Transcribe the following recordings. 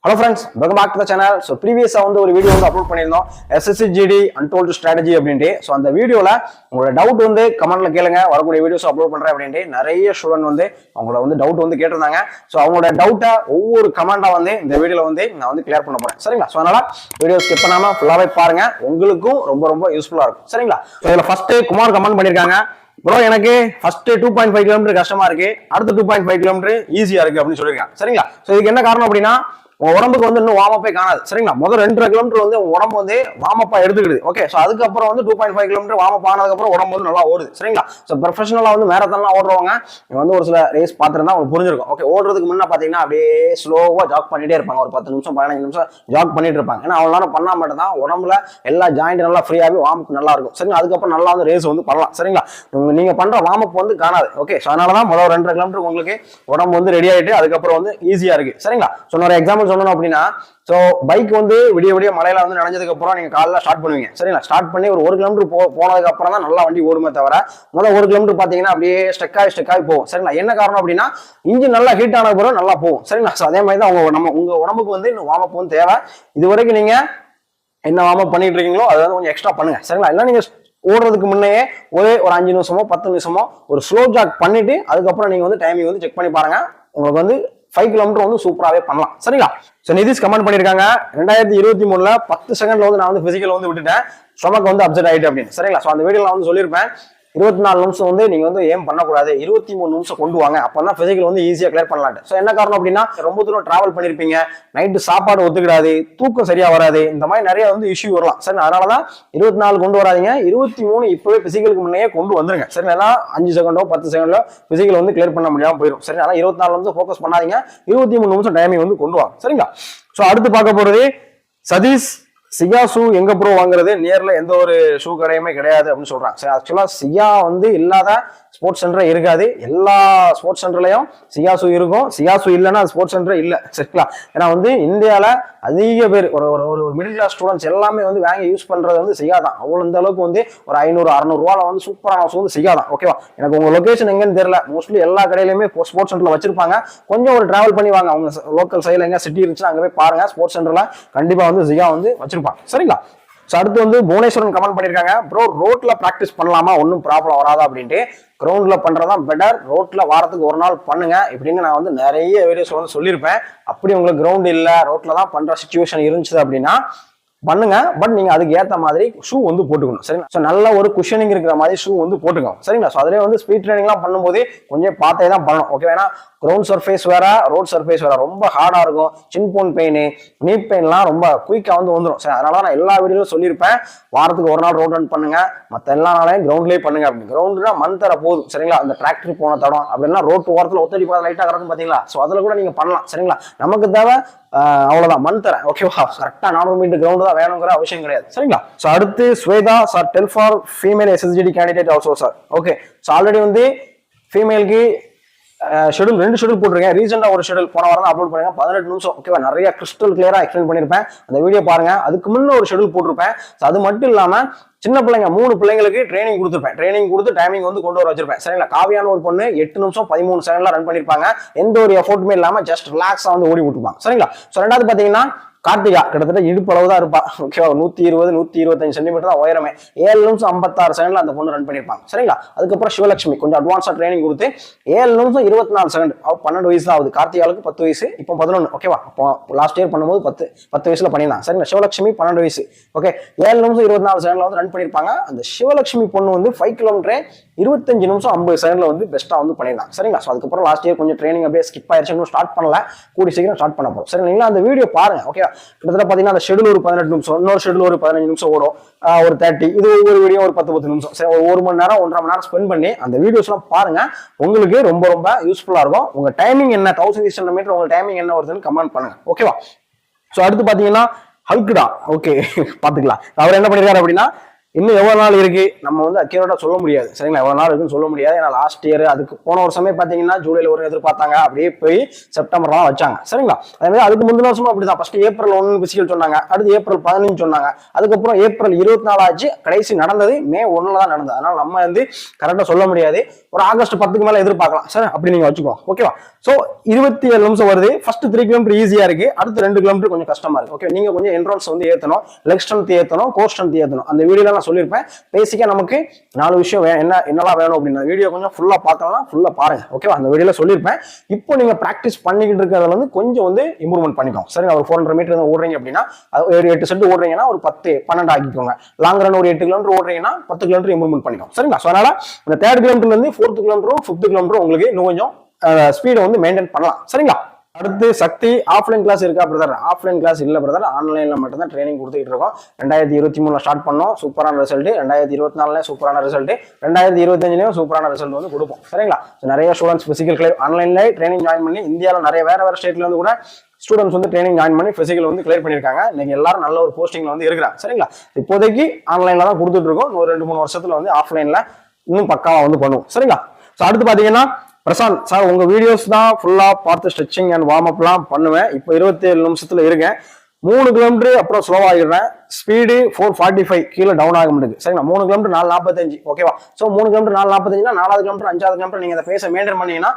Hello friends, welcome back to the channel. So previous ஒரு video வந்து upload பண்ணியிருந்தோம் SSCGD untold strategy அப்படின்ட்டு. So அந்த வீடியோவில் உங்களோட டவுட் வந்து கமெண்ட்ல கேளுங்க, வரக்கூடிய வீடியோஸ் அப்லோட் பண்ணுறேன் அப்படின்ட்டு நிறைய ஸ்டூடெண்ட் வந்து அவங்களோட வந்து டவுட் வந்து கேட்டிருந்தாங்க. ஸோ அவங்களோட டவுட்டை ஒவ்வொரு கமெண்டாக வந்து இந்த வீடியோவில் வந்து நான் வந்து கிளியர் பண்ண போகிறேன். சரிங்களா? ஸோ அதனால வீடியோ ஸ்கிப் பண்ணாமல் ஃபுல்லாகவே பாருங்க, உங்களுக்கும் ரொம்ப ரொம்ப யூஸ்ஃபுல்லாக இருக்கும். சரிங்களா? ஸோ இதில் ஃபர்ஸ்ட் குமார் கமெண்ட் பண்ணியிருக்காங்க, ப்ரோ எனக்கு ஃபர்ஸ்ட் 2.5 கிலோமீட்டர் கஷ்டமா இருக்கு, அடுத்த 2.5 கிலோமீட்டர் ஈஸியா இருக்கு அப்படின்னு சொல்லியிருக்காங்க. சரிங்களா? ஸோ இதுக்கு என்ன காரணம் அப்படின்னா உங்க உடம்புக்கு வந்து இன்னும் வார்மப்பே காணாது. சரிங்களா? முதல் 2.5 கிலோமீட்டர் வந்து உங்க உடம்பு வந்து வார்மப்பா எடுத்துக்கிடுது. ஓகே, ஸோ அதுக்கப்புறம் வந்து 2.5 கிலோமீட்டர் வார்மப் ஆனதுக்கப்புறம் உடம்பு வந்து நல்லா ஓடுது. சரிங்களா? ஸோ ப்ரொஃபஷனலா வந்து மேரத்தான்லாம் ஓடுறவங்க வந்து ஒரு சில ரேஸ் பார்த்துருந்தா உங்களுக்கு புரிஞ்சிருக்கும். ஓகே, ஓடுறதுக்கு முன்னா பாத்தீங்கன்னா அப்படியே ஸ்லோவா ஜாக் பண்ணிட்டே இருப்பாங்க, ஒரு 10 நிமிஷம் 15 நிமிஷம் ஜாக் பண்ணிட்டு இருப்பாங்க. ஏன்னா அவ்வளோ நேரம் பண்ணா மட்டும் தான் உடம்புல எல்லா ஜாயிண்ட் நல்லா ஃப்ரீயாகி வார்மப் நல்லா இருக்கும். சரிங்களா? அதுக்கப்புறம் நல்லா வந்து ரேஸ் வந்து பண்ணலாம். சரிங்களா? நீங்க பண்ற வார்மப் வந்து காணாது. ஓகே, ஸோ அதனாலதான் முதல் 2.5 கிலோமீட்டர் உங்களுக்கு உடம்பு வந்து ரெடி ஆயிட்டு அதுக்கப்புறம் வந்து ஈஸியா இருக்கு. சரிங்களா? ஸோ ஒரு எக்ஸாம்பிள் சொல்லணும் அப்படின்னா, ஸோ பைக் வந்து விடிய விடிய மலையில வந்து நனைஞ்சதுக்கு அப்புறம் நீங்க காலைல ஸ்டார்ட் பண்ணுவீங்க. சரிங்களா? ஸ்டார்ட் பண்ணி ஒரு 1 கிலோமீட்டர் போனதுக்கு அப்புறம் தான் நல்லா வண்டி ஓடுமே தவிர முதல்ல 1 கிலோமீட்டர் பாத்தீங்கன்னா அப்படியே ஸ்டெக்காய் போகும். சரிங்களா? என்ன காரணம் அப்படின்னா இன்ஜின் நல்லா ஹீட் ஆன பிறகு நல்லா போகும். சரிங்களா? ஸோ அதே மாதிரி தான் உங்க உடம்புக்கு வந்து இன்னும் வார்ம் அப் வந்து தேவை. இது வரைக்கும் நீங்க என்ன வார்ம் அப் பண்ணிட்டு இருக்கீங்களோ அதை வந்து கொஞ்சம் எக்ஸ்ட்ரா பண்ணுங்க. சரிங்களா? இல்லை நீங்க ஓடுறதுக்கு முன்னையே ஒரு 5 நிமிஷமோ 10 நிமிஷமோ ஒரு ஸ்லோ ஜாக் பண்ணிட்டு அதுக்கப்புறம் நீங்க வந்து டைமிங் வந்து செக் பண்ணி பாருங்க, உங்களுக்கு வந்து 5 கிலோமீட்டர் வந்து சூப்பராகவே பண்ணலாம். சரிங்களா? ஸோ நிதிஷ் கமெண்ட் பண்ணியிருக்காங்க, 2023 10 செகண்ட்ல வந்து நான் வந்து பிசிக்கல் வந்து விட்டுட்டேன், ஸ்டொமக் வந்து அப்செட் ஆயிட்டு அப்படின்னு. சரிங்களா? ஸோ அந்த வீடியோ நான் வந்து சொல்லியிருப்பேன், 24 நிமிஷம் வந்து நீங்க வந்து ஏம் பண்ணக்கூடாது, 23 நிமிஷம் கொண்டு வாங்க, அப்பதான் பிசிக்கல் வந்து ஈஸியா கிளியர் பண்ணலாம். ஸோ என்ன காரணம் அப்படின்னா ரொம்ப தூரம் டிராவல் பண்ணிருப்பீங்க, நைட்டு சாப்பாடு ஒத்துக்கிடாது, தூக்கம் சரியா வராது, இந்த மாதிரி நிறைய வந்து இஷ்யூ வரலாம். சரி, அதனாலதான் 24 கொண்டு வராதிங்க, 23 இப்பவே பிசிக்கலுக்கு முன்னே கொண்டு வந்துருங்க. சரி, ஏன்னா 5 செகண்டோ 10 செகண்டோ பிசிக்கல் வந்து கிளியர் பண்ண முடியாம போயிடும். சரி, அதனால 24 நிமிஷம் ஃபோக்கஸ் பண்ணாதீங்க, 23 நிமிஷம் டைமிங் வந்து கொண்டு வாங்க. சரிங்களா? ஸோ அடுத்து பார்க்க போறது சதீஷ், சியா ஷூ எங்க ப்ரோ வாங்குறது, நேர்ல எந்த ஒரு ஷூ கடையுமே கிடையாது அப்படின்னு சொல்றாங்க. சரி, ஆக்சுவலா சியா வந்து இல்லாத ஸ்போர்ட்ஸ் சென்டரே இருக்காது, எல்லா ஸ்போர்ட்ஸ் சென்டர்லயும் சியா ஷூ இருக்கும். சியா ஷூ இல்லைன்னா அது ஸ்போர்ட்ஸ் சென்டரே இல்லை. சரிங்களா? ஏன்னா வந்து இந்தியால அதிக பேர் ஒரு மிடில் கிளாஸ் ஸ்டூடெண்ட்ஸ் எல்லாமே வந்து வாங்கி யூஸ் பண்றது வந்து சியா தான். அவ்வளவு இந்த அளவுக்கு வந்து ஒரு 500-600 ரூபால வந்து சூப்பரான ஷூ வந்து சியா தான். ஓகேவா? எனக்கு உங்க லொகேஷன் எங்கன்னு தெரியல, மோஸ்ட்லி எல்லா கடையிலுமே ஸ்போர்ட்ஸ் சென்டர்ல வச்சிருப்பாங்க. கொஞ்சம் ஒரு டிராவல் பண்ணி வாங்க, அவங்க லோக்கல் சைடுல எங்க சிட்டி இருந்துச்சுன்னா அங்க போய் பாருங்க, ஸ்போர்ட்ஸ் சென்டர்ல கண்டிப்பா வந்து சியா வந்து வச்சிருப்பாங்க. சரிங்களா? ஸோ அடுத்து வந்து புவனேஸ்வரன் கமெண்ட் பண்ணியிருக்காங்க, ப்ரோ ரோட்ல ப்ராக்டிஸ் பண்ணலாமா, ஒன்றும் ப்ராப்ளம் வராதா அப்படின்ட்டு. கிரவுண்ட்ல பண்றதான் பெட்டர், ரோட்ல வாரத்துக்கு ஒரு நாள் பண்ணுங்க இப்படின்னு நான் வந்து நிறைய வீடியோஸ் வந்து சொல்லியிருப்பேன். அப்படி உங்களுக்கு கிரவுண்ட் இல்லை, ரோட்ல தான் பண்ற சிச்சுவேஷன் இருந்துச்சு அப்படின்னா பண்ணுங்க, பட் நீங்க அதுக்கு ஏற்ற மாதிரி ஷூ வந்து போட்டுக்கணும். சரிங்களா? ஸோ நல்ல ஒரு குஷனிங் இருக்கிற மாதிரி ஷூ வந்து போட்டுக்கணும். சரிங்களா? ஸோ அதுலேயே வந்து ஸ்பீட் ட்ரைனிங்லாம் பண்ணும்போது கொஞ்சம் பார்த்தே தான் பண்ணணும். ஓகே, ஏன்னா கிரவுண்ட் சர்ஃபேஸ் வேற, ரோட் சர்ஃபேஸ் வேற, ரொம்ப ஹார்டா இருக்கும். சின் போன் பெயின், நீ பெயின்லாம் ரொம்ப குயிக்கா வந்து வந்துடும். சரி, அதனால நான் எல்லா வீடியோலும் சொல்லியிருப்பேன், வாரத்துக்கு ஒரு நாள் ரோட் ரன் பண்ணுங்க, மற்ற எல்லா நாளையும் கிரவுண்ட்லேயே பண்ணுங்க அப்படின்னு. கிரவுண்ட்னா மண் தர போதும். சரிங்களா? அந்த டிராக்டர் போன தடம் அப்படின்னா ரோட்டு ஓரத்தில் ஒத்தடி பாதை லைட்டாக கிடக்கும் பார்த்தீங்களா? ஸோ அதில் கூட நீங்க பண்ணலாம். சரிங்களா? நமக்கு தேவை அவ்வளவுதான், மண் தரேன். ஓகேவா? கரெக்டா 400 மீட்டர் கிரவுண்ட் தான் வேணுங்கிற அவசியம் கிடையாது. சரிங்களா? ஸோ அடுத்து Swetha sir, tell for female SSGD candidate also sir. Okay, so already வந்து ஃபீமேலுக்கு ஷெடியூல் 2 ஷெடியூல் போட்டிருக்கேன். ரீசெண்டா ஒரு ஷெடியூல் போன வாரம் தான் அப்லோட் பண்ணுங்க, 18 நிமிஷம். ஓகேவா? நிறைய கிறிஸ்டல் கிளியரா எக்ஸ்பிளைன் பண்ணிருப்பேன், அந்த வீடியோ பாருங்க. அதுக்கு முன்ன ஒரு ஷெடியூல் போட்டிருப்பேன். அது மட்டும் இல்லாம சின்ன பிள்ளைங்க 3 பிள்ளைங்களுக்கு ட்ரைனிங் கொடுத்துருப்பேன். ட்ரைனிங் கொடுத்து டைமிங் வந்து கொண்டு வர வச்சிருப்பேன். சரிங்களா? காவியான ஒரு பொண்ணு 8 நிமிஷம் 13 செகண்ட்ல ரன் பண்ணிருப்பாங்க, எந்த ஒரு எஃபோர்ட்டுமே இல்லாம ஜஸ்ட் ரிலாக்ஸா வந்து ஓடி விட்டுருப்பாங்க. சரிங்களா? ஸோ ரெண்டாவது பாத்தீங்கன்னா கார்த்திகா, கிட்டத்தட்ட இடுப்பு அளவு தான் இருப்பா. ஓகேவா? 120-125 சென்டிமீட்டர் தான் உயரமே, 7 நிமிஷம் 56 செகண்ட்ல அந்த பொண்ணு ரன் பண்ணிருப்பாங்க. சரிங்களா? அதுக்கப்புறம் சிவலட்சுமி கொஞ்சம் அட்வான்ஸா ட்ரைனிங் கொடுத்து 7 நிமிஷம் 24 செகண்ட். அவ 12 வயசு தான் ஆகுது. கார்த்திகாவுக்கு 10 வயசு, இப்போ 11. ஓகேவா? அப்போ லாஸ்ட் இயர் பண்ணும்போது 10 வயசுல பண்ணியிருந்தாங்க. சரிங்களா? சிவலட்சுமி 12 வயசு. ஓகே, 7 நிமிஷம் 24 செகண்ட்ல வந்து ரன் பண்ணிருப்பாங்க. அந்த சிவலட்சுமி பொண்ணு வந்து 5 கிலோமீட்டர் 25 நிமிஷம் 50 செகண்ட்ல வந்து பெஸ்டா வந்து பண்ணியிருந்தாங்க. சரிங்களா? ஸோ அதுக்கப்புறம் லாஸ்ட் இயர் கொஞ்சம் ட்ரைனிங் அப்படியே ஸ்கிப் ஆயிடுச்சு, இன்னும் ஸ்டார்ட் பண்ணல, கூடி சீக்கிரம் ஸ்டார்ட் பண்ண போறோம். சரி, நீங்களா அந்த வீடியோ பாருங்க. ஓகே, கிட்டத்தட்ட பாத்தீங்கன்னா அந்த ஷெடியூல் ஒரு 18 நிமிஷம், இன்னொரு ஷெடியூல் ஒரு 15 நிமிஷம் ஓடும், ஒரு 30, இது ஒவ்வொரு வீடியோ ஒரு 10 நிமிஷம். சரி, ஒரு 1 மணி நேரம் 1.5 மணி நேரம் ஸ்பெண்ட் பண்ணி அந்த வீடியோஸ் எல்லாம் பாருங்க, உங்களுக்கு ரொம்ப ரொம்ப யூஸ்ஃபுல்லா இருக்கும். உங்க டைமிங் என்ன, 1600 மீட்டர் உங்க டைமிங் என்ன வருதுன்னு கமெண்ட் பண்ணுங்க. ஓகேவா? ஸோ அடுத்து பாத்தீங்கன்னா ஹல்குடா. ஓகே, பாத்துக்கலாம். அவர் என்ன பண்ணிருக்காரு அப்படின்னா, இன்னும் எவ்வளவு நாள் இருக்கு நம்ம வந்து அக்யூரேட்டா சொல்ல முடியாது. சரிங்களா? எவ்வளவு நாள் இருக்குன்னு சொல்ல முடியாது. ஏன்னா லாஸ்ட் இயர் அதுக்கு போன வருஷமே பாத்தீங்கன்னா ஜூலைல ஒரு எதிர்பார்த்தாங்க, அப்படியே போய் செப்டம்பர்லாம் வச்சாங்க. சரிங்களா? அதே மாதிரி அதுக்கு முந்தின வருஷமும் அப்படிதான். ஃபர்ஸ்ட் ஏப்ரல் 1 பிசிக்கல் சொன்னாங்க, அடுத்து ஏப்ரல் 15 சொன்னாங்க, அதுக்கப்புறம் ஏப்ரல் 24 ஆச்சு, கடைசி நடந்தது மே 1 தான் நடந்தது. அதனால நம்ம வந்து கரெக்டா சொல்ல முடியாது, ஒரு ஆகஸ்ட் 10க்கு மேல எதிர்பார்க்கலாம். சரி, அப்படி நீங்க வச்சுக்கோ. ஓகேவா? ஸோ 27 நிமிஷம் வருது. ஃபர்ஸ்ட் 3 கிலோமீட்டர் ஈஸியா இருக்கு, அடுத்து 2 கிலோமீட்டர் கொஞ்சம் கஷ்டமா இருக்கு. ஓகே, நீங்க கொஞ்சம் என்ட்ரன்ஸ் வந்து ஏற்றணும், லெக் ஸ்ட்ரென்த் ஏற்றணும், கோர் ஸ்ட்ரென்த் ஏற்றணும். அந்த வீடியோல நான் சொல்லியிருப்பேன். பேசிக்கா நமக்கு 4 விஷயம் என்னெல்லாம் வேணும் அப்படின்னு வீடியோ கொஞ்சம் ஃபுல்லா பார்க்கலாம், ஃபுல்லா பாருங்க. ஓகேவா, அந்த வீடியோல சொல்லியிருப்பேன். இப்போ நீங்க பிராக்டிஸ் பண்ணிக்கிட்டு இருக்கிறதுல வந்து கொஞ்சம் வந்து இம்ப்ரூவ்மெண்ட் பண்ணிக்கோங்க. சரி, ஒரு 400 மீட்டர் ஓடுறீங்க அப்படின்னா ஒரு 8 செட் ஓடுறீங்கன்னா ஒரு 10-12 ஆக்கிக்கோங்க. லாங் ரன் ஒரு 8 கிலோமீட்டர் ஓடுறீங்கன்னா 10 கிலோமீட்டர் இம்ப்ரூவ்மெண்ட் பண்ணிக்கோங்க. சரிங்களா? ஸோ அதனால இந்த 3rd கிலோமீட்டர்ல இருந்து 4th கிலோமீட்டரும் 5th கிலோமீட்டரும் உங்களுக்கு இன்னும் கொஞ்சம் ஸ்பீடை வந்து மெயின்டைன் பண்ணலாம். சரிங்களா? அடுத்து சக்தி ஆஃப்லைன் கிளாஸ் இருக்கா பிரதர்? ஆஃப்லைன் கிளாஸ் இல்ல பிரதர், ஆன்லைன்ல மட்டும் தான் ட்ரைனிங் கொடுத்துட்டு இருக்கோம். 2023 ஸ்டார்ட் பண்ணோம், சூப்பரான ரிசல்ட். 2024 சூப்பரான ரிசல்ட். 2025 சூப்பரான ரிசல்ட் வந்து கொடுப்போம். சரிங்களா? நிறைய ஸ்டூடெண்ட்ஸ் பிசிக்கல் கிளியர் ஆன்லைன்ல ட்ரைனிங் ஜாயின் பண்ணி இந்தியாவில் நிறைய வேற ஸ்டேட்ல வந்து கூட ஸ்டூடெண்ட்ஸ் வந்து ட்ரைனிங் ஜாயின் பண்ணி பிசிக்கல் வந்து கிளியர் பண்ணிருக்காங்க. இன்னைக்கு எல்லாரும் நல்ல ஒரு போஸ்டிங்ல வந்து இருக்கிறாங்க. சரிங்களா? இப்போதைக்கு ஆன்லைன்ல தான் கொடுத்துட்டு இருக்கோம். ஒரு 2-3 வருஷத்துல வந்து ஆஃப்லைன்ல இன்னும் பக்காவா வந்து பண்ணுவோம். சரிங்களா? ஸோ அடுத்து பாத்தீங்கன்னா பிரசாந்த் சார், உங்க வீடியோஸ் தான் ஃபுல்லா பார்த்து ஸ்ட்ரெச்சிங் அண்ட் வார்ம் அப்லாம் பண்ணுவேன். இப்போ 27 நிமிஷத்துல இருக்கேன். 3 கிலோமீட்டர் அப்புறம் ஸ்லோ ஆகிடுறேன். ஸ்பீடு 4:45 கீழே டவுன் ஆக முடியுது. சரிங்களா? 3 கிலோமீட்டர் 4:45. ஓகேவா? ஸோ 3 கிலோமீட்டர் 4:45னா 4வது கிலோமீட்டர் 5வது கிலோமீட்டர் நீங்க அதை பேச மெயின்டைன் பண்ணீங்கன்னா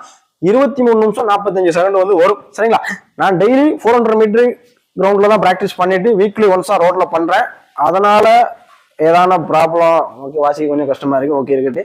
23 நிமிஷம் 45 செகண்ட் வந்து வரும். சரிங்களா? நான் டெய்லி 400 மீட்டர் கிரவுண்ட்ல தான் பிராக்டிஸ் பண்ணிட்டு வீக்லி ஒன்ஸா ரோட்ல பண்றேன். அதனால ஏதான ப்ராப்ளம் ஓகே வாசி கொஞ்சம் கஷ்டமா இருக்கு. ஓகே இருக்கட்டு,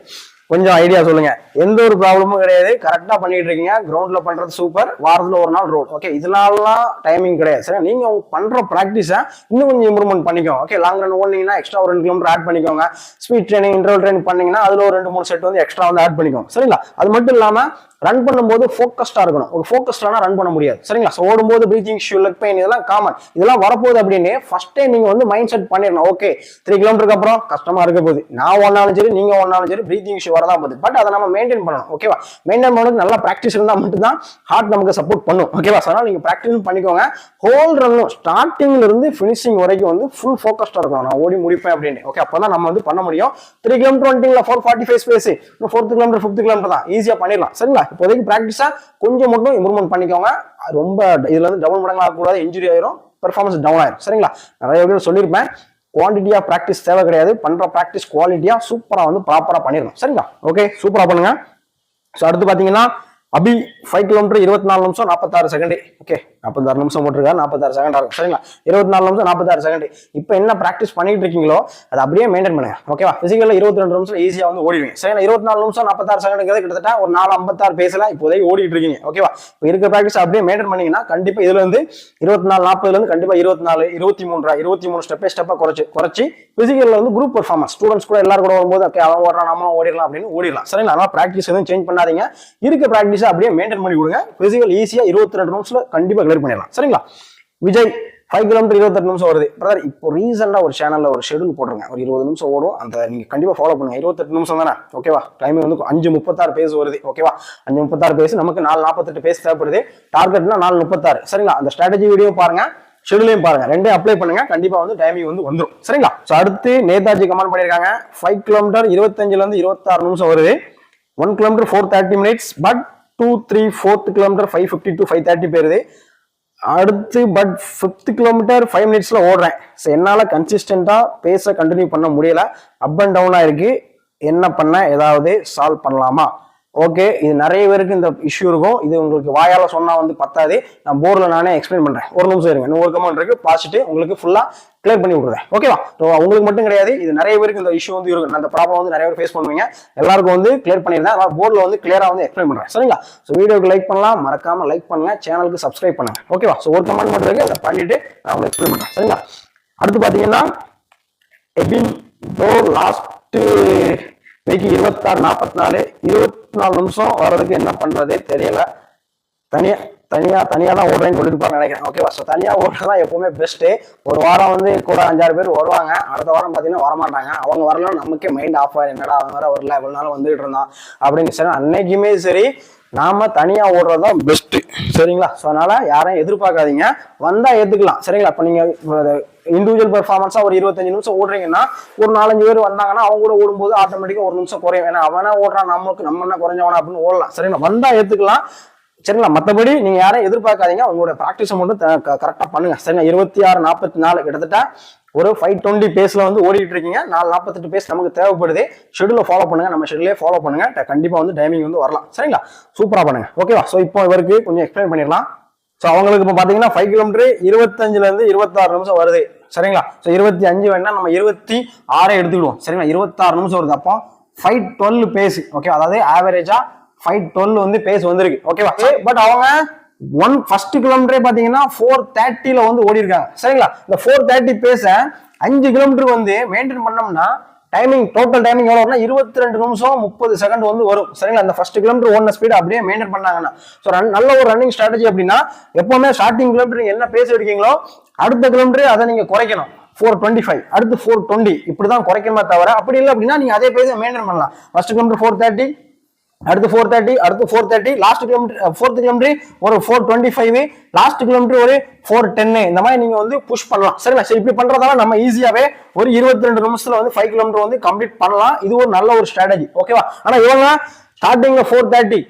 கொஞ்சம் ஐடியா சொல்லுங்க. எந்த ஒரு ப்ராப்ளமும் கிடையாது, கரெக்டா பண்ணிட்டு இருக்கீங்க. கிரவுண்ட்ல பண்றது சூப்பர், வாரத்துல ஒரு நாள் ரோட். ஓகே, இதனாலாம் டைமிங் கிடையாது. சரி, நீங்க பண்ற பிராக்டிஸை இன்னும் கொஞ்சம் இம்ப்ரூவ்மெண்ட் பண்ணிக்கோங்க. ஓகே, லாங் ரன் ஓடுனீங்கன்னா எக்ஸ்ட்ரா ஒரு 2 கிலோமீட்டர் ஆட் பண்ணிக்கோங்க. ஸ்பீட் ட்ரைனிங், இன்டர்வல் ட்ரைனிங் பண்ணீங்கன்னா அதுல ஒரு 2-3 செட் வந்து எக்ஸ்ட்ரா வந்து ஆட் பண்ணிக்கோங்க. சரிங்களா? அது மட்டும் இல்லாம ரன் பண்ணும்போது ஃபோக்கஸ்டா இருக்கணும். ஒரு ஃபோக்கஸ்டானா ரன் பண்ண முடியாது. சரிங்களா? ஸோ ஓடும்போது பிரீத்திங் இஷ்யூ, லெக் பெயின் இதெல்லாம் காமன். இதெல்லாம் வரப்போகுது அப்படின்னு ஃபர்ஸ்ட் டைம் நீங்க வந்து மைண்ட் செட் பண்ணிடணும். ஓகே, 3 கிலோமீட்டருக்கு அப்புறம் கஷ்டமா இருக்க போகுது, நான் ஒன்னாலும் சரி நீங்க ஒன்னாலும் சரி பிரீத்திங் இஷ்யூ வரதான் போகுது. பட் அதை நம்ம மெயின்டைன் பண்ணணும். ஓகேவா? மெயின்டைன் பண்ணணும். நல்லா பிராக்டிஸ் இருந்தால் மட்டும்தான் ஹார்ட் நமக்கு சப்போர்ட் பண்ணும். ஓகேவா? ஸோ அதனால நீங்க பிராக்டிஸ் பண்ணிக்கோங்க. ஹோல் ரன்னும் ஸ்டார்டிங்ல இருந்து ஃபினிஷிங் வரைக்கும் வந்து ஃபுல் ஃபோக்கஸ்டா இருக்கணும். நான் ஓடி முடிப்பேன் அப்படின்னு. ஓகே, அப்பதான் நம்ம வந்து பண்ண முடியும். 3 கிலோமீட்டர் வந்துட்டீங்களா, 4:45 space, 4th kilometre 5th kilometre தான் ஈஸியா பண்ணிடலாம். சரிங்களா? இப்போதைக்கு பிராக்டிஸா கொஞ்சம் மட்டும் இம்ப்ரூவ்மெண்ட் பண்ணிக்கோங்க. ரொம்ப இதுல இருந்து டபுள் மடங்கு ஆகக்கூடாது, இன்ஜுரி ஆயிரும், பெர்ஃபார்மன்ஸ் டவுன் ஆயிரும். சரிங்களா? நிறைய வீடியோ சொல்லியிருப்பேன். குவான்டிட்டி ஆஃப் பிராக்டிஸ் தேவை கிடையாது, பண்ற பிராக்டிஸ் குவாலிட்டியா சூப்பரா வந்து ப்ராப்பரா பண்ணிடணும். சரிங்களா? ஓகே, சூப்பரா பண்ணுங்க. ஸோ அடுத்து பாத்தீங்கன்னா அபி 5 கிலோமீட்டர் 24 நிமிஷம் 46 செகண்ட். ஓகே, 46 நிமிஷம் போட்டிருக்காரு, 46 செகண்ட் ஆகும். சரிங்களா? 24 நிமிஷம் 46 செகண்ட். இப்போ என்ன பிராக்டிஸ் பண்ணிட்டு இருக்கீங்களோ அதை அப்படியே மெயின்டைன் பண்ணுங்க. ஓகேவா? பிசிக்கல்ல 22 நிமிஷம் ஈஸியா வந்து ஓடிடுவீங்க. சரிங்களா? 24 நிமிஷம் 46 செகண்ட் கிட்டத்தட்ட ஒரு 4:56 பேசல இப்போதைக்கு ஓடிட்டு இருக்கீங்க. ஓகேவா? இப்போ இருக்க பிராக்டிஸ் அப்படியே மெயின்டைன் பண்ணீங்கன்னா கண்டிப்பா இதுல இருந்து 24-40ல இருந்து கண்டிப்பா 24 23 ஸ்டெப்பா குறைச்சி பிசிக்கல்ல வந்து குரூப் பெர்ஃபார்மன்ஸ் ஸ்டூடெண்ட்ஸ் கூட எல்லாரும் கூட வரும்போது ஓகே அவன் ஓடுறான் நம்மளும் ஓடிடலாம் அப்படின்னு ஓடிடலாம். சரிங்களா? அதனால பிராக்டிஸ் எதுவும் சேஞ்ச் பண்ணாதீங்க. இருக்க பிராக்டிஸ் அப்படியே மெயின்டைன் பண்ணி கொடுங்க. பிசிக்கல் ஈஸியா 22 நிமிஷத்துல கண்டிப்பா கிளியர் பண்ணிடலாம். சரிங்களா? விஜய் 5 கிலோமீட்டர் 28 நிமிஷம் வருது. பிரதர், இப்போ ரீசெண்டா ஒரு சேனல்ல ஒரு ஷெடியூல் போட்டுருங்க, ஒரு 20 நிமிஷம் ஓடும். அந்த நீங்க கண்டிப்பா ஃபாலோ பண்ணுங்க. 28 நிமிஷம் தானே? ஓகேவா? டைம் வந்து 5:36 பேஸ் வருது. ஓகேவா? 5:36 பேஸ், நமக்கு 4:48 பேஸ் தேவைப்படுது. டார்கெட்னா 4:36. சரிங்களா? அந்த ஸ்ட்ராட்டஜி வீடியோ பாருங்க, ஷெடியூலையும் பாருங்க, ரெண்டே அப்ளை பண்ணுங்க, கண்டிப்பா வந்து டைமிங் வந்து வந்துடும். சரிங்களா? ஸோ அடுத்து நேதாஜி கமெண்ட் பண்ணியிருக்காங்க 5 கிலோமீட்டர் 25ல இருந்து 26 நிமிஷம் வருது. 1 kilometre 4:30 minutes, but 2, 3, 4th kilometre 5:50 to 5:30 போயிருது. அடுத்து பட் 5th கிலோமீட்டர் 5 மினிட்ஸ்ல ஓடுறேன். ஸோ என்னால கன்சிஸ்டன்டா பேச கண்டினியூ பண்ண முடியல, அப் அண்ட் டவுனா இருக்கு. என்ன பண்ண, ஏதாவது சால்வ் பண்ணலாமா? ஓகே, இது நிறைய பேருக்கு இந்த இஷ்யூ இருக்கும். இது உங்களுக்கு வாயால சொன்னா வந்து பத்தாது, நான் போர்டில் நானே எக்ஸ்பிளைன் பண்றேன். ஒரு நிமிஷம் இருங்க, இன்னும் ஒரு கமெண்ட் இருக்கு, பாசிட்டு உங்களுக்கு ஃபுல்லா கிளியர் பண்ணி விடுறேன். ஓகேவா? உங்களுக்கு மட்டும் கிடையாது, இது நிறைய பேருக்கு இந்த இஷ்யூ வந்து இருக்கும். அந்த ப்ராப்ளம் வந்து நிறைய பேர் ஃபேஸ் பண்ணுவீங்க. எல்லாருக்கும் வந்து கிளியர் பண்ணிருந்தேன். அதனால போர்டில் வந்து கிளியரா வந்து எக்ஸ்பிளைன் பண்றேன். சரிங்களா? ஸோ வீடியோக்கு லைக் பண்ணலாம், மறக்காம லைக் பண்ணுங்க, சேனலுக்கு சப்ஸ்கிரைப் பண்ணுங்க. ஓகேவா? ஸோ ஒரு கமெண்ட் மட்டும் இருக்கு, அதை பண்ணிட்டு நான் உங்களுக்கு எக்ஸ்பிளைன் பண்றேன். சரிங்களா? அடுத்து பாத்தீங்கன்னா எபின் லாஸ்ட் இன்னைக்கு 26:44 24 நிமிஷம் வர்றதுக்கு என்ன பண்றதே தெரியல. தனியா தான் ஓடுறேன்னு சொல்லிட்டு நினைக்கிறேன். ஓகேவா? ஸோ தனியா ஓடுறதான் எப்பவுமே பெஸ்ட். ஒரு வாரம் வந்து கூட 5-6 பேர் வருவாங்க, அடுத்த வாரம் பார்த்தீங்கன்னா வரமாட்டாங்க. அவங்க வரலாம், நமக்கே மைண்ட் ஆஃப் ஆயிரும், என்னடா அவங்க வேற வரல, இவ்வளவு நாள் வந்துகிட்டு இருந்தான் அப்படின்னு. சரி, அன்னைக்குமே சரி நாம தனியா ஓடுறதுதான் பெஸ்ட். சரிங்களா? ஸோ அதனால யாரையும் எதிர்பார்க்காதீங்க, வந்தா ஏத்துக்கலாம். சரிங்களா? இப்போ நீங்க இண்டிவிஜுவல் பெர்ஃபார்மன்ஸா ஒரு 25 நிமிஷம் ஓடுறீங்கன்னா ஒரு 4-5 பேர் வந்தாங்கன்னா அவங்க கூட ஓடும்போது ஆட்டோமேட்டிக்கா 1 நிமிஷம் குறையும். ஏன்னா அவனா ஓடுறான், நம்ம என்ன குறைஞ்சவனா அப்படின்னு ஓடலாம். சரிங்களா? வந்தா ஏத்துக்கலாம். சரிங்களா? மற்றபடி நீங்க யாரையும் எதிர்பார்க்காதீங்க, உங்களோட பிராக்டிஸை மட்டும் கரெக்டா பண்ணுங்க. சரிங்களா? 26:44 கிட்டத்தட்ட ஒரு 520 பேஸ்ல வந்து ஓடிட்டு இருக்கீங்க. 4:48 பேஸ் நமக்கு தேவைப்படுது. ஷெட்யூல ஃபாலோ பண்ணுங்க, நம்ம ஷெட்யூலே ஃபாலோ பண்ணுங்க, கண்டிப்பா வந்து டைமிங் வந்து வரலாம். சரிங்களா, சூப்பரா பண்ணுங்க. ஓகேவா? ஸோ இப்போ இவருக்கு கொஞ்சம் எக்ஸ்பிளைன் பண்ணிடலாம். ஸோ அவங்களுக்கு இப்போ பாத்தீங்கன்னா 5 கிலோமீட்டர் 25ல இருந்து 26 நிமிஷம் வருது. சரிங்களா, ஸோ 25 வேணா நம்ம 26 எடுத்துக்கிடுவோம். சரிங்களா, 26 நிமிஷம் வருது. அப்போ 512 பேஸ். ஓகே, அதாவது ஆவரேஜா 512 வந்து பேஸ் வந்திருக்கு. ஓகேவா? பட் அவங்க ஃபர்ஸ்ட் கிலோமீட்டரே பாத்தீங்கன்னா 430ல வந்து ஓடி இருக்காங்க. சரிங்களா, இந்த 430 பேச 5 கிலோமீட்டர் வந்து மெயின்டைன் பண்ணோம்னா டைமிங், டோட்டல் டைமிங் எவ்வளவு வரும்னா 22 நிமிஷம் 30 செகண்ட் வந்து வரும். சரிங்களா, இந்த ஃபர்ஸ்ட் கிலோமீட்டர் ஓடின ஸ்பீட் அப்படியே மெயின்டைன் பண்ணாங்கன்னா, ஸோ நல்ல ஒரு ரன்னிங் ஸ்ட்ராட்டஜி. அப்படின்னா எப்பவுமே ஸ்டார்டிங் கிலோமீட்டர் என்ன பேஸ் எடுக்கீங்களோ அடுத்த கிலோமீட்டர் அதை நீங்க குறைக்கணும். 425 அடுத்து 420 இப்படிதான் குறைக்கணுமே தவிர, அப்படி இல்லை அப்படின்னா நீங்க அதே பேஸ் மெயின்டைன் பண்ணலாம். ஃபர்ஸ்ட் கிலோமீட்டர் 430, அடுத்து 430, அடுத்து 430, லாஸ்ட் கிலோமீட்டர் 4th கிலோமீட்டர் ஒரு 425, லாஸ்ட் கிலோமீட்டர் ஒரு 410. இந்த மாதிரி நீங்க வந்து புஷ் பண்ணலாம். சரிங்களா, சரி இப்படி பண்றதால நம்ம ஈஸியாவே ஒரு 22 நிமிஷத்துல வந்து 5 கிலோமீட்டர் வந்து கம்ப்ளீட் பண்ணலாம். இது ஒரு நல்ல ஒரு ஸ்ட்ராட்டஜி. ஓகேவா? ஆனா இவங்க ஸ்டார்டிங்ல 430,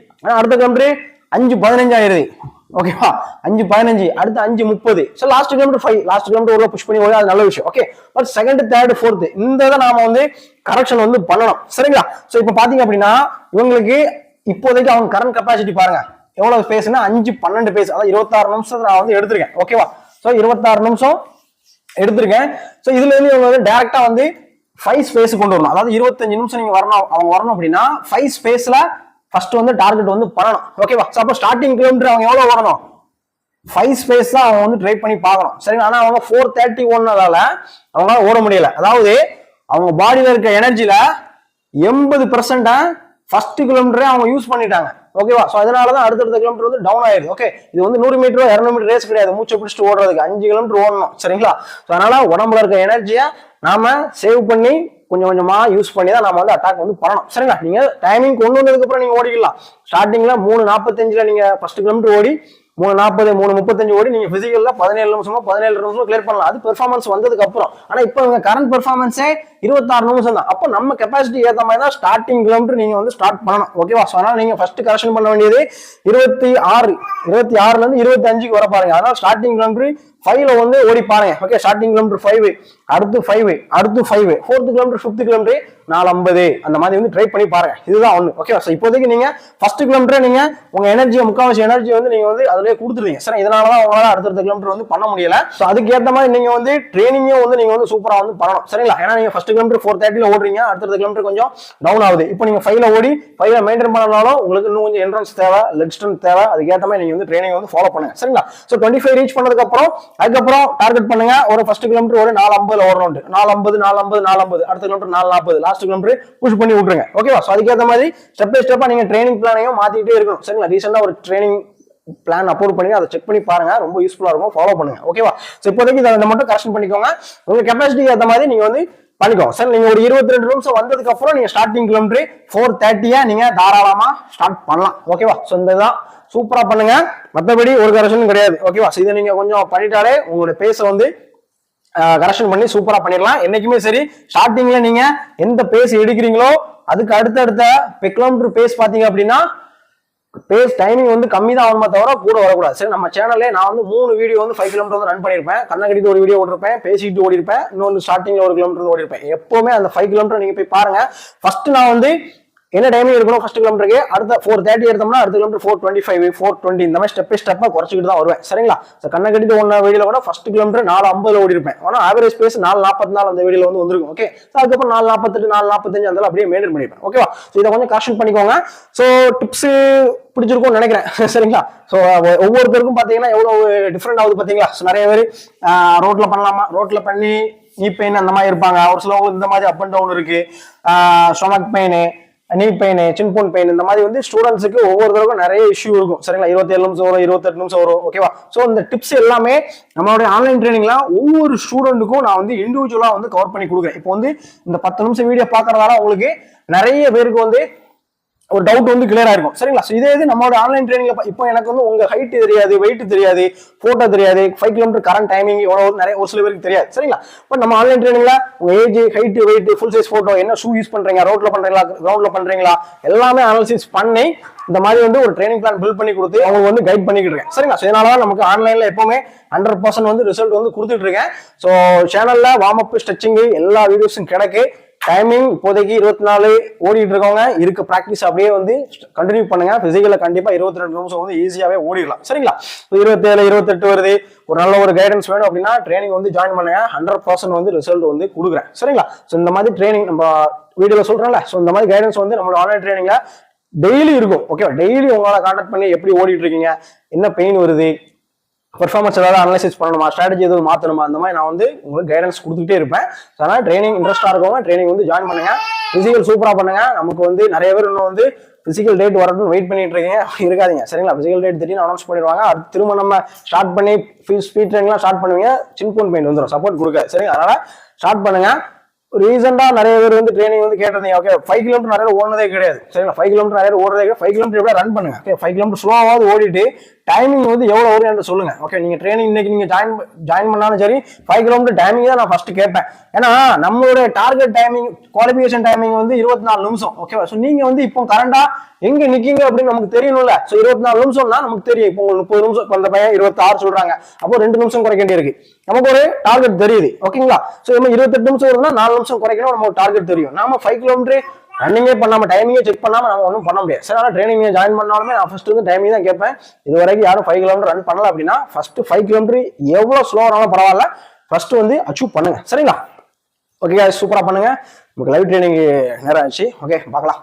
அடுத்த கிலோமீட்டர் 5:15 ஆயிருது. ஓகேவா, 5:15, அடுத்து 5:30. So last kilometre 5, last kilometre உள்ள புஷ் பண்ணி ஓடி, அது நல்ல விஷயம். Okay, but second, third, fourth இந்த இதை நாம வந்து கரெக்ஷன் வந்து பண்ணணும். சரிங்களா, ஸோ இப்போ பாத்தீங்க அப்படின்னா இவங்களுக்கு இப்போதைக்கு அவங்க கரண்ட் கெப்பாசிட்டி பாருங்க எவ்வளவு பேஸ்னா 5:12 பேஸ், அதாவது 26 நிமிஷம் நான் வந்து எடுத்திருக்கேன். ஓகேவா, ஸோ 26 நிமிஷம் எடுத்திருக்கேன். ஸோ இதுல இருந்து இவங்க வந்து டைரக்டா வந்து 5 ஸ்பேஸ் கொண்டு வரணும். அதாவது 25 நிமிஷம் நீங்க அவங்க வரணும் அப்படின்னா 5 ஸ்பேஸ்ல ஃபர்ஸ்ட் வந்து டார்கெட் வந்து பண்ணணும். ஓகேவா, ஸோ அப்போ ஸ்டார்டிங் கிலோமீட்டர் அவங்க எவ்வளவு வரணும்? 5 ஸ்பேஸ் தான் அவங்க வந்து ட்ரை பண்ணி பார்க்கணும். சரிங்களா, ஆனா அவங்க 430 ஓடுனதால அவங்களால ஓட முடியல. அதாவது அவங்க பாடியில இருக்க எனர்ஜில 80% ஃபர்ஸ்ட் கிலோமீட்டரே அவங்க யூஸ் பண்ணிட்டாங்க. ஓகேவா, ஸோ அதனாலதான் அடுத்தடுத்த கிலோமீட்டர் வந்து டவுன் ஆயிருது. ஓகே, இது வந்து 100 மீட்டரோ 200 மீட்டர் ரேஸ் கிடையாது, மூச்சை பிடிச்சிட்டு ஓடுறதுக்கு 5 கிலோமீட்டர் ஓடணும். சரிங்களா, ஸோ அதனால உடம்புல இருக்க எனர்ஜியை நாம சேவ் பண்ணி கொஞ்சம் கொஞ்சமா யூஸ் பண்ணி தான் நம்ம வந்து அட்டாக் வந்து பண்ணணும். சரிங்களா, நீங்க டைமிங் கொண்டு வந்ததுக்கு அப்புறம் நீங்க ஓடிக்கலாம். ஸ்டார்டிங்ல 3:45ல நீங்க ஃபர்ஸ்ட் கிலோமீட்டர் ஓடி 3:40, 3:35 ஓடி நீங்க பிசிக்கல்ல 17 நிமிஷமோ 17 நிமிஷமோ கிளியர் பண்ணலாம். அது பெர்ஃபார்மன்ஸ் வந்ததுக்கு அப்புறம். ஆனா இப்போ உங்க கரண்ட் பெர்ஃபார்மன்ஸே 26 நிமிஷம் தான். அப்போ நம்ம கெப்பாசிட்டி ஏற்ற மாதிரி தான் ஸ்டார்டிங் கிலோமீட்டர் நீங்க வந்து ஸ்டார்ட் பண்ணணும். ஓகேவா, ஸோ அதனால நீங்க ஃபர்ஸ்ட் கரெக்ஷன் பண்ண வேண்டியது 26ல இருந்து 25க்கு வர பாருங்க. அதனால ஸ்டார்டிங் கிலோமீட்டர் 5ல வந்து ஓடி பாருங்க. ஓகே, ஸ்டார்டிங் கிலோமீட்டர் 5, அடுத்து 5, அடுத்து 5, 4th கிலோமீட்டர் 5th கிலோமீட்டர் 4:50 அந்த மாதிரி வந்து ட்ரை பண்ணி பாருங்க. இதுதான் ஒண்ணு. ஓகே, ஸோ இப்போதைக்கு நீங்க ஃபர்ஸ்ட் கிலோமீட்டர் நீங்க உங்க எனர்ஜியை முக்கால்வாசி எனர்ஜி வந்து நீங்க வந்து அதுலயே கொடுத்துருவீங்க. சரி, இதனாலதான் உங்களால அடுத்த கிலோமீட்டர் வந்து பண்ண முடியல. ஸோ அதுக்கு ஏற்ற மாதிரி நீங்க வந்து ட்ரைனிங்கும் வந்து நீங்க வந்து சூப்பரா வந்து பண்ணணும். சரிங்களா, ஏன்னா நீங்க ஃபர்ஸ்ட் கிலோமீட்டர் 430ல ஓடுறீங்க, அடுத்த கிலோமீட்டர் கொஞ்சம் டவுன் ஆகுது. இப்போ நீங்க 5ல ஓடி 5ல மெயின்டைன் பண்ணனாலும் உங்களுக்கு இன்னும் கொஞ்சம் என்ட்ரன்ஸ் தேவை, லெக் ஸ்ட்ரென்த் தேவை. அதுக்கேற்ற மாதிரி நீங்க வந்து ட்ரைனிங் வந்து ஃபாலோ பண்ணுங்க. சரிங்களா, ஸோ 25 ரீச் பண்ணதுக்கு அப்புறம் அதுக்கப்புறம் டார்கெட் பண்ணுங்க. ஒரு ஃபர்ஸ்ட் கிலோமீட்டர் ஒரு 4:50ல ஓடணும். 4:50, 4:50, 4:50, அடுத்த கிலோமீட்டர் 4:40, லாஸ்ட் கிலோமீட்டர் புஷ் பண்ணி விட்டுருங்க. ஓகேவா, ஸோ அதுக்கேற்ற மாதிரி ஸ்டெப் பை ஸ்டெப்பா நீங்க ட்ரைனிங் பிளானையும் மாத்திட்டே இருக்கணும். சரிங்களா, ரீசெண்டா ஒரு ட்ரைனிங் பிளான் அப்லோட் பண்ணி அதை செக் பண்ணி பாருங்க, ரொம்ப யூஸ்ஃபுல்லா இருக்கும், ஃபாலோ பண்ணுங்க. ஓகேவா, ஸோ இப்போதைக்கு இதை மட்டும் கரெக்ஷன் பண்ணிக்கோங்க. உங்க கெப்பாசிட்டிக்கு ஏற்ற மாதிரி நீங்க வந்து பண்ணிக்கோங்க. சார், நீங்க ஒரு 22 நிமிஷம் வந்ததுக்கு அப்புறம் நீங்க ஸ்டார்டிங் கிலோமீட்டர் 430 நீங்க தாராளமா ஸ்டார்ட் பண்ணலாம். ஓகேவா, ஸோ இதுதான் சூப்பரா பண்ணுங்க, மற்றபடி ஒரு கரெக்ஷனும் கிடையாது. ஓகேவா, ஸோ இதை நீங்க கொஞ்சம் பண்ணிட்டாலே உங்களுடைய பேஸை வந்து கரெக்ஷன் பண்ணி சூப்பரா பண்ணிடலாம். என்னைக்குமே சரி, ஸ்டார்டிங்ல நீங்க எந்த பேஸ் எடுக்கிறீங்களோ அதுக்கு அடுத்த கிலோமீட்டர் பேஸ் பாத்தீங்க அப்படின்னா பேஸ் டைமிங் வந்து கம்மி தான் ஆகுமா தவிர கூட வரக்கூடாது. சரி, நம்ம சேனல்ல நான் வந்து 3 வீடியோ வந்து 5 கிலோமீட்டர் வந்து ரன் பண்ணிருப்பேன். கண்ணகடிட்டு ஒரு வீடியோ ஓடிருப்பேன், பேசிட்டு ஓடி இருப்பேன், இன்னொன்று ஸ்டார்டிங்ல 1 கிலோமீட்டர் ஓடி இருப்பேன். எப்பவுமே அந்த 5 கிலோமீட்டர் நீங்க போய் பாருங்க. ஃபர்ஸ்ட் நான் வந்து என்ன டைமிங் இருக்கணும் ஃபர்ஸ்ட் கிலோமீட்டருக்கு, அடுத்த 430 எடுத்தோம்னா அடுத்த கிலோமீட்டர் 425, 420 இந்த மாதிரி ஸ்டெப் பை ஸ்டெப்பா குறைச்சிக்கிட்டு தான் வருவேன். சரிங்களா, கண்ணை கட்டிட்டு ஒன்ன வீடியோல கூட ஃபர்ஸ்ட் கிலோமீட்டர் 4:50ல ஓடி இருப்பேன். ஆனா ஆவரேஜ் பேஸ் 4:44 அந்த வீடியோல வந்து வந்திருக்கும். ஓகே, அதுக்கப்புறம் 4:48, 4:45 அந்த அப்படியே மெயின்டைன் பண்ணிருப்பேன். ஓகேவா, ஸோ இதை கொஞ்சம் கரெக்ஷன் பண்ணிக்கோங்க. ஸோ டிப்ஸ் பிடிச்சிருக்கும்னு நினைக்கிறேன். சரிங்களா, ஸோ ஒவ்வொருத்தருக்கும் பாத்தீங்கன்னா எவ்வளவு டிஃப்ரெண்ட் ஆகுது பாத்தீங்களா. ஸோ நிறைய பேர் ரோட்ல பண்ணலாமா, ரோட்ல பண்ணி நீ பெயின் அந்த மாதிரி இருப்பாங்க. ஒரு சிலவங்களுக்கு இந்த மாதிரி அப் அண்ட் டவுன் இருக்கு, ஸ்டொமக் பெயின், நீ பெயின், சின்போன் பெயின், இந்த மாதிரி வந்து ஸ்டூடெண்ட்ஸுக்கு ஒவ்வொருத்தருக்கும் நிறைய இஷ்யூ இருக்கும். சரிங்களா, 27 நிமிஷம் வரும், 28 நிமிஷம் வரும். ஓகேவா, ஸோ இந்த டிப்ஸ் எல்லாமே நம்மளுடைய ஆன்லைன் ட்ரைனிங்ல ஒவ்வொரு ஸ்டூடெண்ட்டுக்கும் நான் வந்து இண்டிவிஜுவலா வந்து கவர் பண்ணி கொடுக்குறேன். இப்போ வந்து இந்த 10 நிமிஷம் வீடியோ பாக்குறதால உங்களுக்கு நிறைய பேருக்கு வந்து ஒரு டவுட் வந்து கிளியரா இருக்கும் சரிங்களா. இதே இது நம்மளோட ஆன்லைன் ட்ரைனிங்ல இப்போ எனக்கு வந்து உங்க ஹைட் தெரியாது, வெயிட் தெரியாது, போட்டோ தெரியாது, 5 கிலோமீட்டர் கரண்ட் டைமிங் எவ்வளவு நிறைய ஒரு சில பேருக்கு தெரியாது சரிங்களா. பட் நம்ம ஆன்லைன் ட்ரைனிங்ல உங்க age, height, weight, full size photo, என்ன ஷூ யூஸ் பண்றீங்க, ரோட்ல பண்றீங்களா, கிரவுண்ட்ல பண்றீங்களா, எல்லாமே அனாலிசிஸ் பண்ணி இந்த மாதிரி வந்து ஒரு ட்ரைனிங் பிளான் பில்ட் பண்ணி கொடுத்து அவங்க வந்து கைட் பண்ணிக்கிட்டு இருக்கேன் சரிங்களா. இதனாலதான் நமக்கு ஆன்லைன்ல எப்பவுமே 100% வந்து ரிசல்ட் வந்து கொடுத்துட்டு இருக்கேன். ஸோ சேனல்ல வார்ம் அப், ஸ்ட்ரெச்சிங் எல்லா வீடியோஸும் கிடைக்கு. டைமிங் இப்போதைக்கு 24 ஓடிட்டு இருக்கவங்க இருக்க பிராக்டிஸ் அப்படியே வந்து கண்டினியூ பண்ணுங்க. பிசிக்கல கண்டிப்பா 22 நிமிஷம் வந்து ஈஸியாவே ஓடிடலாம் சரிங்களா. 27, 28 வருது, ஒரு நல்ல ஒரு கைடன்ஸ் வேணும் அப்படின்னா ட்ரைனிங் வந்து ஜாயின் பண்ணுங்க. 100% வந்து ரிசல்ட் வந்து கொடுக்குறேன் சரிங்களா. ஸோ இந்த மாதிரி ட்ரைனிங் நம்ம வீடியோல சொல்றேன்ல, ஸோ இந்த மாதிரி கைடன்ஸ் வந்து நம்மளோட ஆன்லைன் ட்ரைனிங்ல டெய்லி இருக்கும். ஓகே, டெய்லி உங்களால கான்டாக்ட் பண்ணி எப்படி ஓடிட்டு இருக்கீங்க, என்ன பெயின் வருது, பெர்ஃபார்மன்ஸ் ஏதாவது அனலைசிஸ் பண்ணணுமா, ஸ்ட்ராட்டஜி எதுவும் மாற்றணுமா, அந்த மாதிரி நான் வந்து உங்களுக்கு கைடன்ஸ் கொடுத்துட்டே இருப்பேன். அதனால ட்ரைனிங் இன்ட்ரெஸ்டா இருக்கவங்க ட்ரைனிங் வந்து ஜாயின் பண்ணுங்க. பிசிக்கல் சூப்பரா பண்ணுங்க. நமக்கு வந்து நிறைய பேர் இன்னும் வந்து பிசிக்கல் டேட் வரணும்னு வெயிட் பண்ணிட்டு இருக்கீங்க, இருக்காதீங்க சரிங்களா. பிசிக்கல் டேட் திடீர்னு அனௌன்ஸ் பண்ணிடுவாங்க. அடுத்து திரும்ப நம்ம ஸ்டார்ட் பண்ணி ஸ்பீட் ட்ரைனிங்லாம் ஸ்டார்ட் பண்ணுவீங்க, சின் போன் பெயின் வந்துடும், சப்போர்ட் கொடுக்காது சரிங்களா. அதனால ஸ்டார்ட் பண்ணுங்க. ரீசெண்டா நிறைய பேர் வந்து ட்ரைனிங் வந்து கேட்டிருந்தீங்க. ஓகே, 5 கிலோமீட்டர் நிறைய ஓடுனதே கிடையாது சரிங்களா. 5 கிலோமீட்டர் நிறைய ஓடுறதே கிடையாது. 5 கிலோமீட்டர் எப்படி ரன் பண்ணுங்க. ஓகே, 5 கிலோமீட்டர் ஸ்லோவாவது ஓடிட்டு டைமிங் வந்து எவ்வளவு வரும் என்று சொல்லுங்க. ஓகே, நீங்க ட்ரைனிங் இன்னைக்கு நீங்க ஜாயின் பண்ணாலும் சரி 5 கிலோமீட்டர் டைமிங் தான் நான் ஃபர்ஸ்ட் கேட்பேன். ஏன்னா நம்மளோட டார்கெட் டைமிங், குவாலிஃபிகேஷன் டைமிங் வந்து 24 நிமிஷம். ஓகேவா. ஸோ நீங்க வந்து இப்போ கரண்டா எங்க நிக்கீங்க அப்படின்னு நமக்கு தெரியணும்ல. ஸோ 24 நிமிஷம்னா நமக்கு தெரியும். இப்போ உங்களுக்கு 30 நிமிஷம், அந்த பையன் 26 சொல்றாங்க, அப்போ 2 நிமிஷம் குறைக்க வேண்டியிருக்கு. நமக்கு ஒரு டார்கெட் தெரியுது. ஓகேங்களா. ஸோ நம்ம 28 நிமிஷம் வருதுன்னா 4 நிமிஷம் குறைக்கணும், நம்ம டார்கெட் தெரியும். நாம 5 கிலோமீட்டர் ரன்னிங்கே பண்ணாம, டைமிங்கே செக் பண்ணாம நம்ம ஒன்றும் பண்ண முடியாது. சரி, ட்ரைனிங் ஜாயின் பண்ணாலுமே நான் ஃபர்ஸ்ட் வந்து டைமிங் தான் கேட்பேன். இது வரைக்கும் யாரும் 5 கிலோமீட்டர் ரன் பண்ணல அப்படின்னா ஃபர்ஸ்ட் 5 கிலோமீட்டர் எவ்வளவு ஸ்லோவானாலும் பரவாயில்ல, ஃபர்ஸ்ட் வந்து அச்சீவ் பண்ணுங்க சரிங்களா. ஓகே, சூப்பரா பண்ணுங்க. உங்களுக்கு லைவ் ட்ரைனிங் நேரம் ஆச்சு. ஓகே, பார்க்கலாம்.